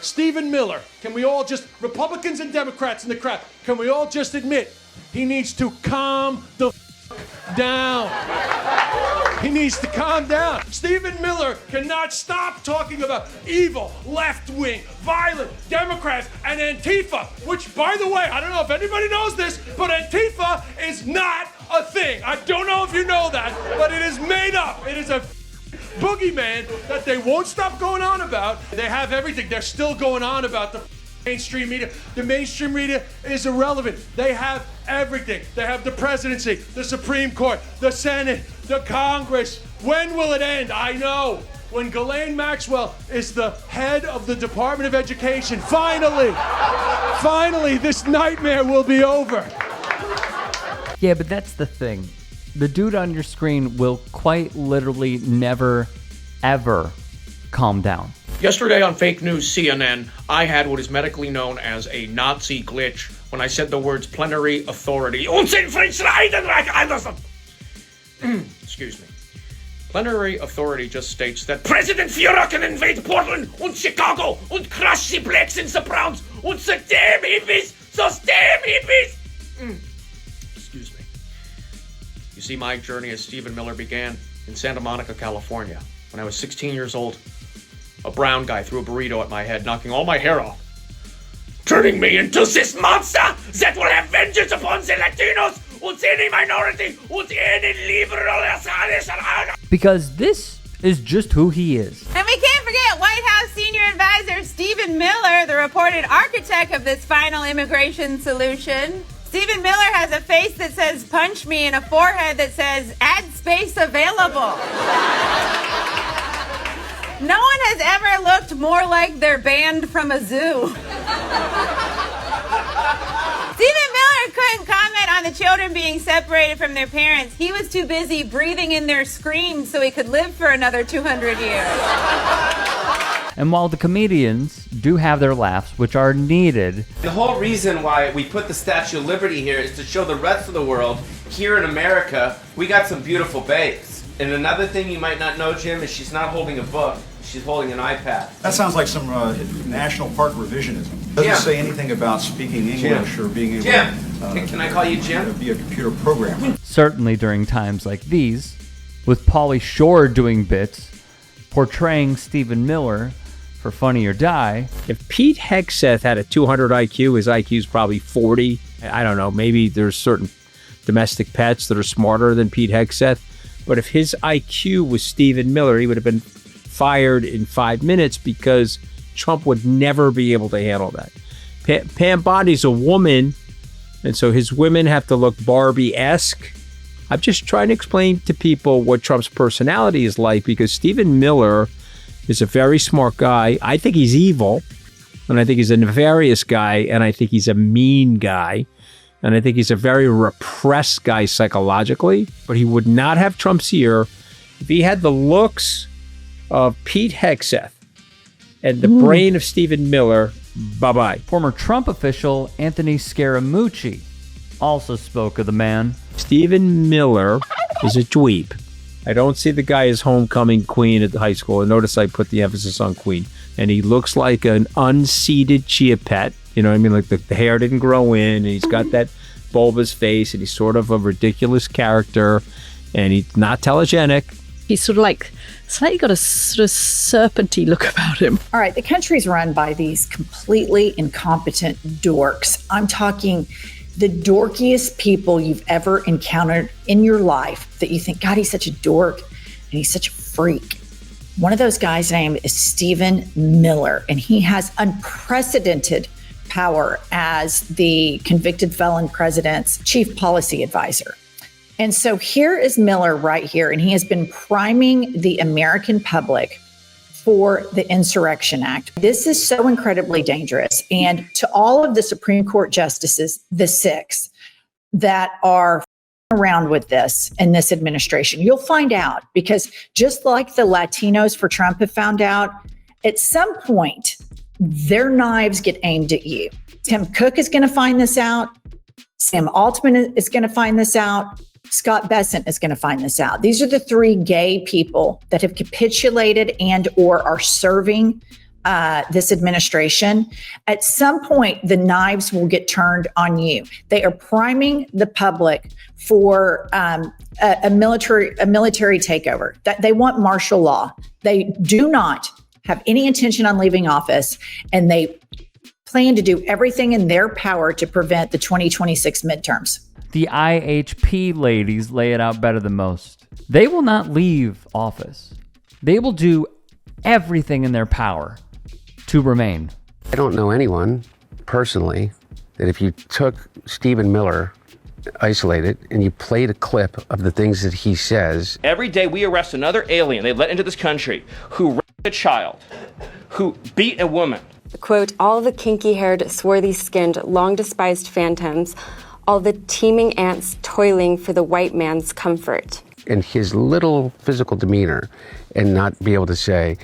Stephen Miller, can we all just, Republicans and Democrats in the crowd, can we all just admit he needs to calm the down. He needs to calm down. Stephen Miller cannot stop talking about evil, left-wing, violent Democrats and Antifa, which, by the way, I don't know if anybody knows this, but Antifa is not a thing. I don't know if you know that, but it is made up. It is a boogeyman that they won't stop going on about. They have everything. They're still going on about the mainstream media. The mainstream media is irrelevant. They have everything. They have the presidency, the Supreme Court, the Senate, the Congress. When will it end? I know. When Ghislaine Maxwell is the head of the Department of Education, finally, this nightmare will be over. Yeah, but that's the thing. The dude on your screen will quite literally never, ever calm down. Yesterday on fake news CNN, I had what is medically known as a Nazi glitch when I said the words plenary authority. Excuse me. Plenary authority just states that President Führer can invade Portland and Chicago and crush the blacks and the browns and the damn hippies, Excuse me. You see, my journey as Stephen Miller began in Santa Monica, California. When I was 16 years old, a brown guy threw a burrito at my head, knocking all my hair off, turning me into this monster that will have vengeance upon the Latinos and any minority and any liberal. Because this is just who he is. And we can't forget White House senior advisor Stephen Miller, the reported architect of this final immigration solution. Stephen Miller has a face that says punch me and a forehead that says add space available. No one has ever looked more like they're banned from a zoo. Stephen Miller couldn't comment on the children being separated from their parents. He was too busy breathing in their screams so he could live for another 200 years. And while the comedians do have their laughs, which are needed, the whole reason why we put the Statue of Liberty here is to show the rest of the world, here in America, we got some beautiful babes. And another thing you might not know, Jim, is she's not holding a book. She's holding an iPad. That sounds like some national park revisionism. Doesn't say anything about speaking English or being able to... Can I call you Jim? Be a computer programmer. Certainly during times like these, with Pauly Shore doing bits, portraying Stephen Miller for Funny or Die. If Pete Hegseth had a 200 IQ, his IQ is probably 40. I don't know, maybe there's certain domestic pets that are smarter than Pete Hegseth. But if his IQ was Stephen Miller, he would have been fired in 5 minutes because Trump would never be able to handle that. Pam Bondi's a woman, and so his women have to look Barbie-esque. I'm just trying to explain to people what Trump's personality is like, because Stephen Miller is a very smart guy. I think he's evil, and I think he's a nefarious guy, and I think he's a mean guy, and I think he's a very repressed guy psychologically, but he would not have Trump's ear if he had the looks of Pete Hegseth and the brain of Stephen Miller. Bye-bye. Former Trump official Anthony Scaramucci also spoke of the man. Stephen Miller is a dweeb. I don't see the guy as homecoming queen at the high school. And notice I put the emphasis on queen. And he looks like an unseeded chia pet. You know what I mean? Like the hair didn't grow in. And he's got that bulbous face. And he's sort of a ridiculous character. And he's not telegenic. He's sort of like, slightly got a sort of serpenty look about him. All right, the country's run by these completely incompetent dorks. I'm talking the dorkiest people you've ever encountered in your life that you think, God, he's such a dork and he's such a freak. One of those guys' name is Stephen Miller, and he has unprecedented power as the convicted felon president's chief policy advisor. And so here is Miller right here, and he has been priming the American public for the Insurrection Act. This is so incredibly dangerous. And to all of the Supreme Court justices, the 6 that are around with this in this administration, you'll find out, because just like the Latinos for Trump have found out, at some point, their knives get aimed at you. Tim Cook is going to find this out. Sam Altman is going to find this out. Scott Bessent is going to find this out. These are the 3 gay people that have capitulated and or are serving this administration, at some point the knives will get turned on you. They are priming the public for a military takeover. That they want martial law. They do not have any intention on leaving office, and they plan to do everything in their power to prevent the 2026 midterms. The IHP ladies lay it out better than most. They will not leave office. They will do everything in their power to remain. I don't know anyone personally that if you took Stephen Miller, isolated, and you played a clip of the things that he says. Every day we arrest another alien they let into this country who raped a child, who beat a woman. Quote, all the kinky-haired, swarthy-skinned, long-despised phantoms, all the teeming ants toiling for the white man's comfort. And his little physical demeanor, and not be able to say,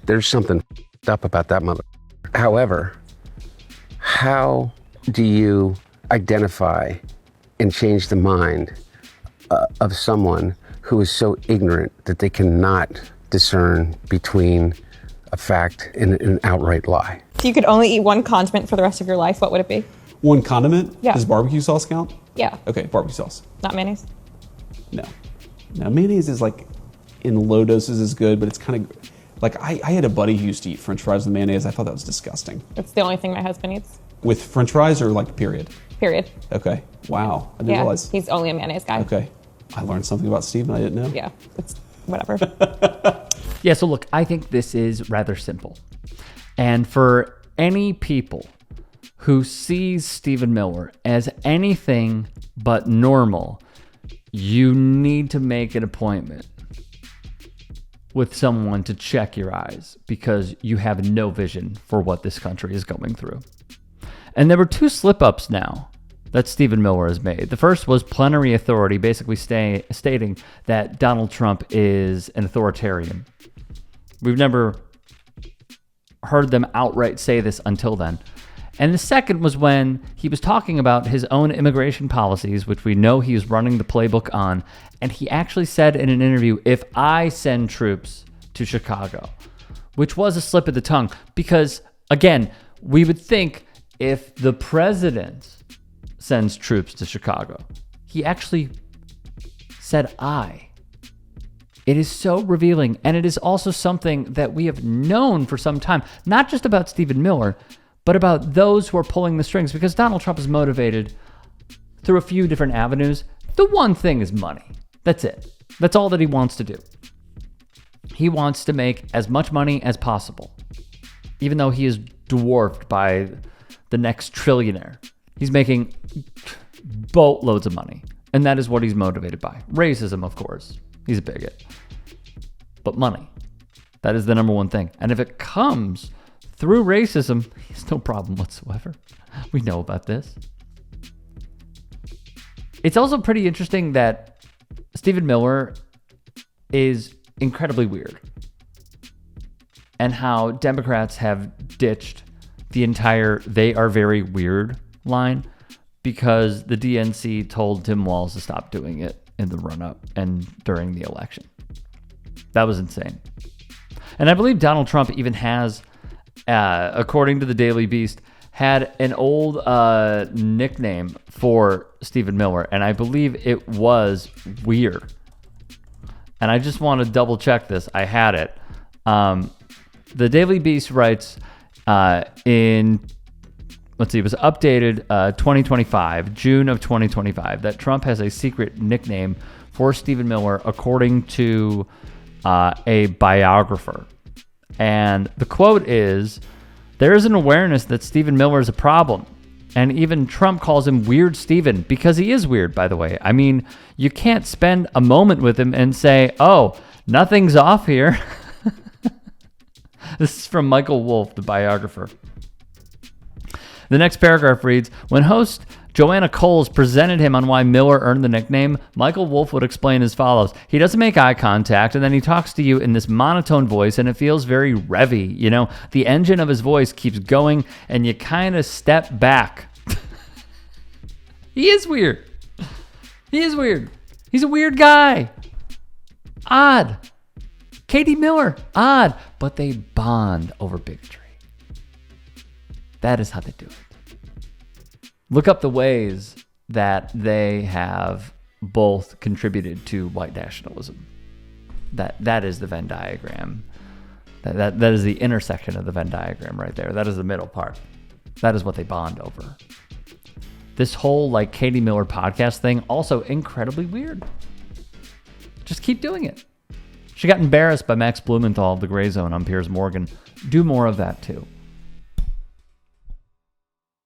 there's something up about that mother. However, how do you identify and change the mind of someone who is so ignorant that they cannot discern between a fact and an outright lie? If you could only eat one condiment for the rest of your life, what would it be? One condiment? Yeah. Does barbecue sauce count? Yeah. Okay, barbecue sauce. Not mayonnaise? No. No, mayonnaise is like, in low doses is good, but it's kind of, like I had a buddy who used to eat french fries with mayonnaise. I thought that was disgusting. It's the only thing my husband eats. With french fries or like period? Period. Okay. Wow. I didn't realize. He's only a mayonnaise guy. Okay. I learned something about Steven I didn't know. Yeah, it's whatever. Yeah, so look, I think this is rather simple. And for any people who sees Stephen Miller as anything but normal, you need to make an appointment with someone to check your eyes, because you have no vision for what this country is going through. And there were two slip-ups now that Stephen Miller has made. The first was plenary authority, basically stating that Donald Trump is an authoritarian. We've never heard them outright say this until then. And the second was when he was talking about his own immigration policies, which we know he is running the playbook on. And he actually said in an interview, if I send troops to Chicago, which was a slip of the tongue, because again, we would think if the president sends troops to Chicago, he actually said I. It is so revealing. And it is also something that we have known for some time, not just about Stephen Miller, but about those who are pulling the strings, because Donald Trump is motivated through a few different avenues. The one thing is money. That's it. That's all that he wants to do. He wants to make as much money as possible, even though he is dwarfed by the next trillionaire. He's making boatloads of money, and that is what he's motivated by. Racism, of course. He's a bigot. But money. That is the number one thing. And if it comes through racism, he's no problem whatsoever. We know about this. It's also pretty interesting that Stephen Miller is incredibly weird, and how Democrats have ditched the entire "they are very weird" line because the DNC told Tim Walz to stop doing it in the run-up and during the election. That was insane. And I believe Donald Trump even has, according to the Daily Beast, had an old nickname for Stephen Miller, and I believe it was Weird. And I just want to double check this. I had it. The Daily Beast writes it was updated 2025, June of 2025, that Trump has a secret nickname for Stephen Miller, according to a biographer. And the quote is, "There is an awareness that Stephen Miller is a problem. And even Trump calls him Weird Stephen," because he is weird, by the way. I mean, you can't spend a moment with him and say, oh, nothing's off here. This is from Michael Wolff, the biographer. The next paragraph reads, when host Joanna Coles presented him on why Miller earned the nickname, Michael Wolff would explain as follows. He doesn't make eye contact, and then he talks to you in this monotone voice, and it feels very revvy. You know, the engine of his voice keeps going, and you kind of step back. He is weird. He is weird. He's a weird guy. Odd. Katie Miller, odd. But they bond over bigotry. That is how they do it. Look up the ways that they have both contributed to white nationalism. That is the Venn diagram. That is the intersection of the Venn diagram right there. That is the middle part. That is what they bond over. This whole like Katie Miller podcast thing, also incredibly weird. Just keep doing it. She got embarrassed by Max Blumenthal of the Gray Zone on Piers Morgan. Do more of that too.